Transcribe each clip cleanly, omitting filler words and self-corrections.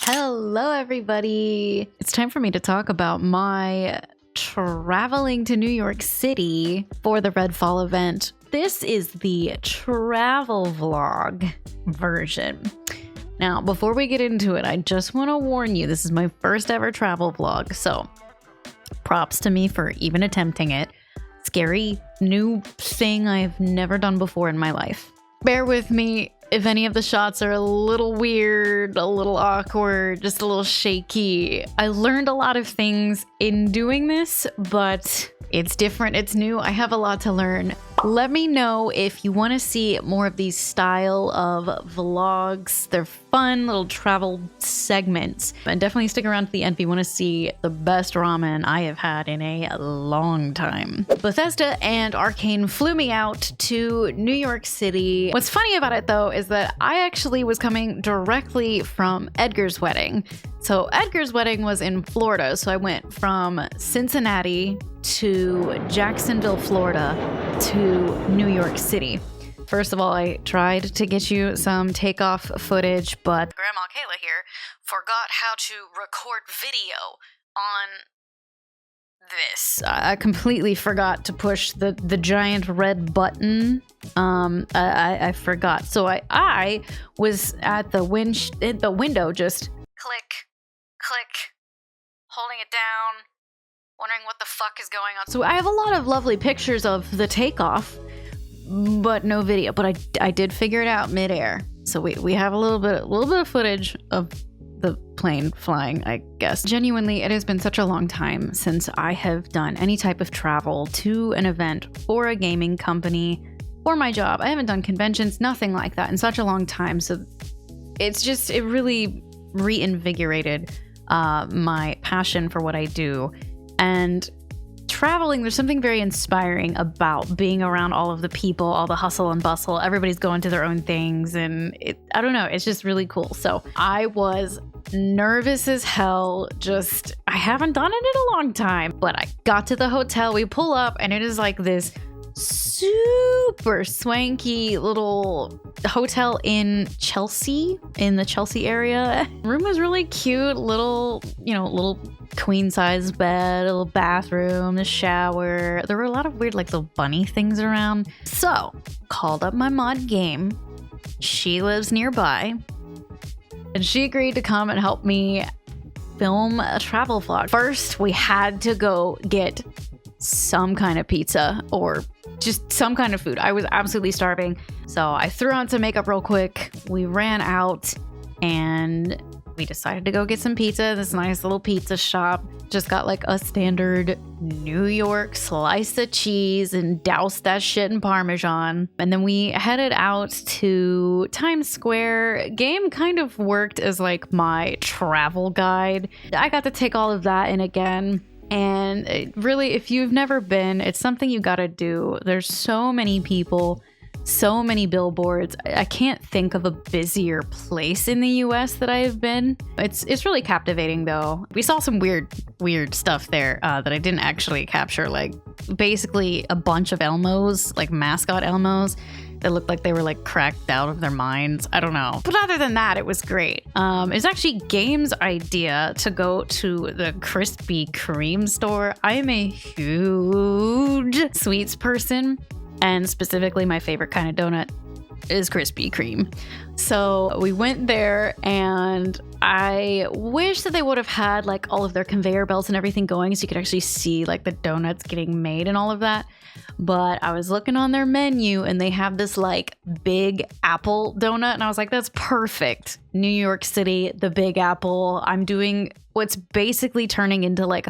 Hello, everybody. It's time for me to talk about my traveling to New York City for the Redfall event. This is the travel vlog version. Now, before we get into it, I just want to warn you, this is my first ever travel vlog, so props to me for even attempting it. Scary new thing I've never done before in my life. Bear with me if any of the shots are a little weird, a little awkward, just a little shaky. I learned a lot of things in doing this, but it's different, it's new. I have a lot to learn. Let me know if you want to see more of these style of vlogs. They're fun little travel segments. And definitely stick around to the end if you want to see the best ramen I have had in a long time. Bethesda and Arcane flew me out to New York City. What's funny about it though is that I actually was coming directly from Edgar's wedding. So Edgar's wedding was in Florida, so I went from Cincinnati to Jacksonville, Florida to New York City. First of all, I tried to get you some takeoff footage, but Grandma Kayla here forgot how to record video on this. I completely forgot to push the giant red button. I forgot. So I was at the window just click, holding it down, wondering what the fuck is going on. So I have a lot of lovely pictures of the takeoff, but no video. But I did figure it out midair. So we have a little bit of footage of the plane flying, I guess. Genuinely, it has been such a long time since I have done any type of travel to an event for a gaming company or my job. I haven't done conventions, nothing like that in such a long time. So it really reinvigorated my passion for what I do. And traveling, there's something very inspiring about being around all of the people, all the hustle and bustle. Everybody's going to their own things, and I don't know, it's just really cool. So I was nervous as hell. I haven't done it in a long time, but I got to the hotel. We pull up, and it is like this super swanky little hotel in Chelsea, in the Chelsea area. Room was really cute, little queen size bed, a little bathroom, a shower. There were a lot of weird little bunny things around. So called up my mod game. She lives nearby, and she agreed to come and help me film a travel vlog. First, we had to go get some kind of pizza or just some kind of food. I was absolutely starving. So I threw on some makeup real quick. We ran out and we decided to go get some pizza. This nice little pizza shop. Just got like a standard New York slice of cheese and doused that shit in Parmesan. And then we headed out to Times Square. Game kind of worked as like my travel guide. I got to take all of that in again. And really, if you've never been, it's something you gotta do. There's so many people, so many billboards. I can't think of a busier place in the US that I've been. It's really captivating though. We saw some weird stuff there that I didn't actually capture, like basically a bunch of Elmos, like mascot Elmos that looked like they were like cracked out of their minds. I don't know. But other than that, it was great. It's actually Game's idea to go to the Krispy Kreme store. I am a huge sweets person, and specifically my favorite kind of donut is Krispy Kreme. So we went there, and I wish that they would have had like all of their conveyor belts and everything going so you could actually see like the donuts getting made and all of that. But I was looking on their menu and they have this like Big Apple donut, and I was like, that's perfect. New York City, the Big Apple. I'm doing what's basically turning into like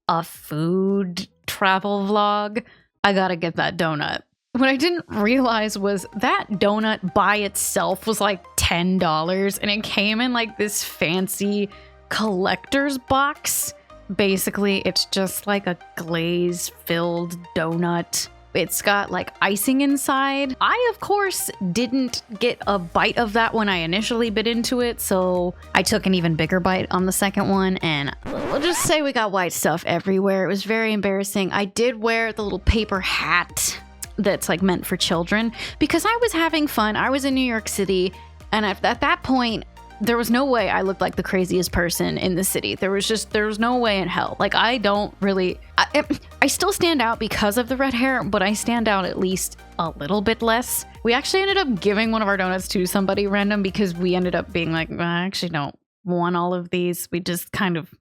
a food travel vlog. I gotta get that donut. What I didn't realize was that donut by itself was like $10, and it came in like this fancy collector's box. Basically, it's just like a glaze-filled donut. It's got like icing inside. I, of course, didn't get a bite of that when I initially bit into it, so I took an even bigger bite on the second one, and we'll just say we got white stuff everywhere. It was very embarrassing. I did wear the little paper hat that's like meant for children because I was having fun. I was in New York City, and at that point, there was no way I looked like the craziest person in the city. There was no way in hell. Like, I don't really, I still stand out because of the red hair, but I stand out at least a little bit less. We actually ended up giving one of our donuts to somebody random because we ended up being like, well, I actually don't want all of these. We're just kind of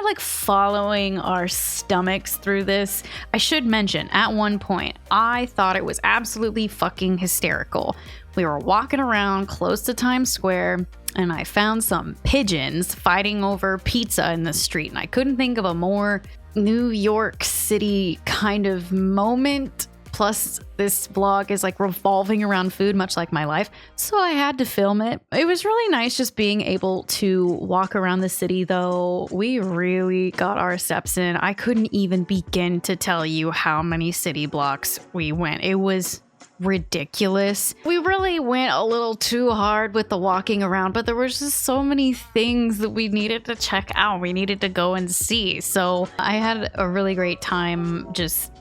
like following our stomachs through this. I should mention, at one point, I thought it was absolutely fucking hysterical. We were walking around close to Times Square, and I found some pigeons fighting over pizza in the street, and I couldn't think of a more New York City kind of moment. Plus, this vlog is like revolving around food, much like my life, so I had to film it. It was really nice just being able to walk around the city, though. We really got our steps in. I couldn't even begin to tell you how many city blocks we went. It was ridiculous. We really went a little too hard with the walking around, but there was just so many things that we needed to check out. We needed to go and see. So I had a really great time just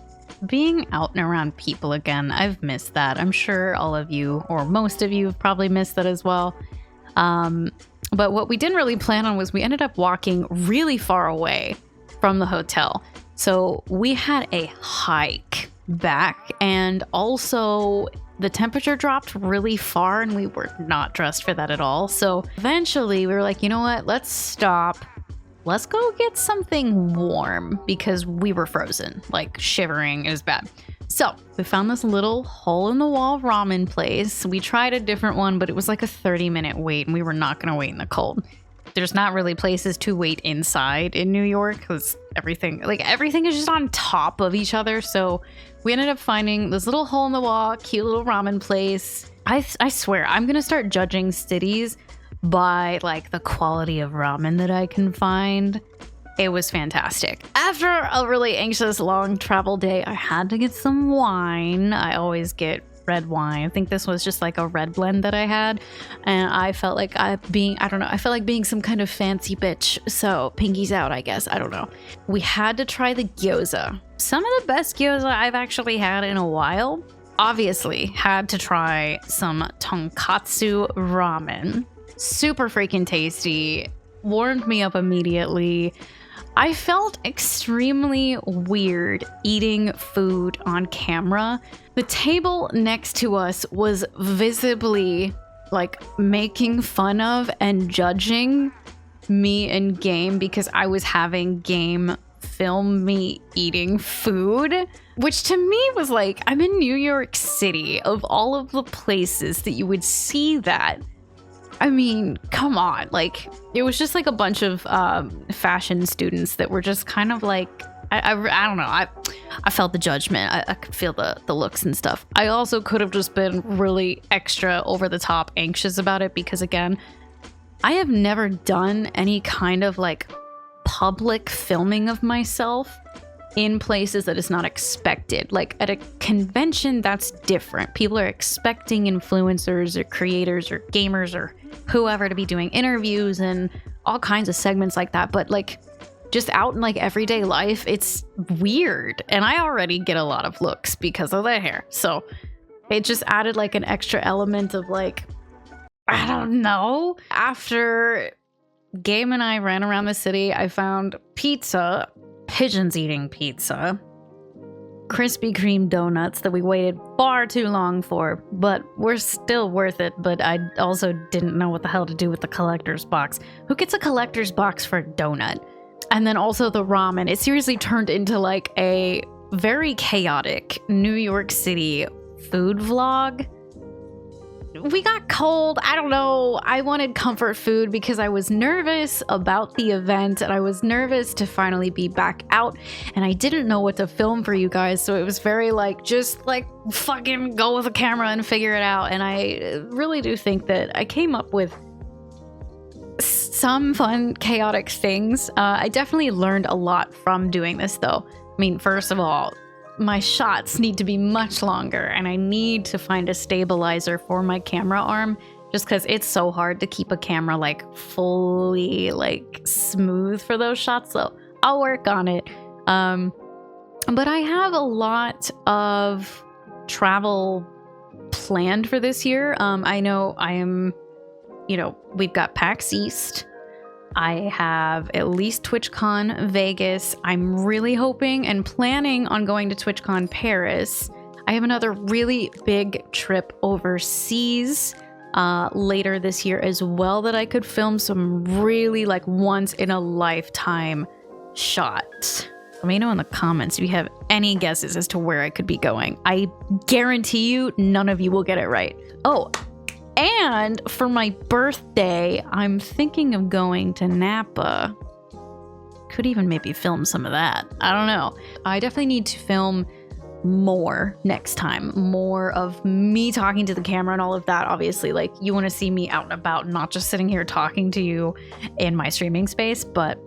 being out and around people again. I've missed that. I'm sure all of you, or most of you, have probably missed that as well. But what we didn't really plan on was we ended up walking really far away from the hotel. So we had a hike back, and also the temperature dropped really far and we were not dressed for that at all. So eventually we were like, you know what, let's stop. Let's go get something warm because we were frozen, like shivering. It was bad. So we found this little hole in the wall ramen place. We tried a different one, but it was like a 30-minute wait and we were not going to wait in the cold. There's not really places to wait inside in New York because everything is just on top of each other. So we ended up finding this little hole in the wall, cute little ramen place. I swear, I'm going to start judging cities by like the quality of ramen that I can find. It was fantastic. After a really anxious long travel day, I had to get some wine. I always get red wine. I think this was just like a red blend that I had, and I felt like I felt like being some kind of fancy bitch. So pinkies out, I guess. I don't know. We had to try the gyoza. Some of the best gyoza I've actually had in a while. Obviously, had to try some tonkatsu ramen. Super freaking tasty. Warmed me up immediately. I felt extremely weird eating food on camera. The table next to us was visibly like making fun of and judging me and Game because I was having Game film me eating food, which to me was like, I'm in New York City. Of all of the places that you would see that, I mean, come on. Like, it was just like a bunch of fashion students that were just kind of like, I don't know. I felt the judgment. I could feel the looks and stuff. I also could have just been really extra over the top anxious about it because, again, I have never done any kind of like public filming of myself in places that is not expected. Like at a convention, that's different. People are expecting influencers or creators or gamers or whoever to be doing interviews and all kinds of segments like that. But like just out in like everyday life, it's weird. And I already get a lot of looks because of the hair. So it just added like an extra element of like, I don't know. After Game and I ran around the city, I found pizza. Pigeons eating pizza, Krispy Kreme donuts that we waited far too long for, but were still worth it. But I also didn't know what the hell to do with the collector's box. Who gets a collector's box for a donut? And then also the ramen. It seriously turned into like a very chaotic New York City food vlog. We got cold. I don't know. I wanted comfort food because I was nervous about the event and I was nervous to finally be back out and I didn't know what to film for you guys. So it was very like, just like fucking go with the camera and figure it out. And I really do think that I came up with some fun, chaotic things. I definitely learned a lot from doing this though. I mean, first of all, my shots need to be much longer and I need to find a stabilizer for my camera arm just because it's so hard to keep a camera like fully like smooth for those shots. So I'll work on it. But I have a lot of travel planned for this year. I know I am you know, we've got PAX East. I have at least TwitchCon Vegas. I'm really hoping and planning on going to TwitchCon Paris. I have another really big trip overseas later this year as well that I could film some really like once in a lifetime shots. Let me know in the comments if you have any guesses as to where I could be going. I guarantee you none of you will get it right. Oh, and for my birthday, I'm thinking of going to Napa. Could even maybe film some of that. I don't know. I definitely need to film more next time. More of me talking to the camera and all of that. Obviously, like, you want to see me out and about, not just sitting here talking to you in my streaming space. But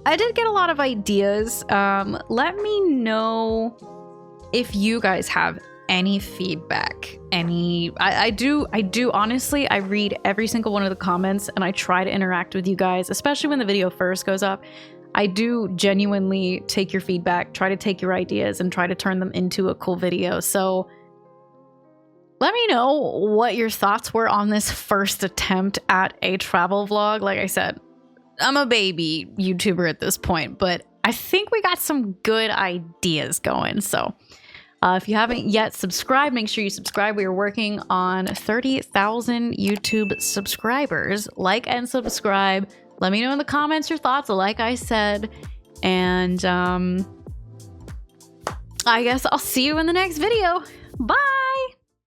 I did get a lot of ideas. Let me know if you guys have any feedback. I do honestly, I read every single one of the comments and I try to interact with you guys, especially when the video first goes up. I do genuinely take your feedback, try to take your ideas and try to turn them into a cool video. So let me know what your thoughts were on this first attempt at a travel vlog. Like I said, I'm a baby YouTuber at this point, but I think we got some good ideas going. So if you haven't yet subscribed, make sure you subscribe. We are working on 30,000 YouTube subscribers. Like and subscribe. Let me know in the comments your thoughts, like I said. And I guess I'll see you in the next video. Bye!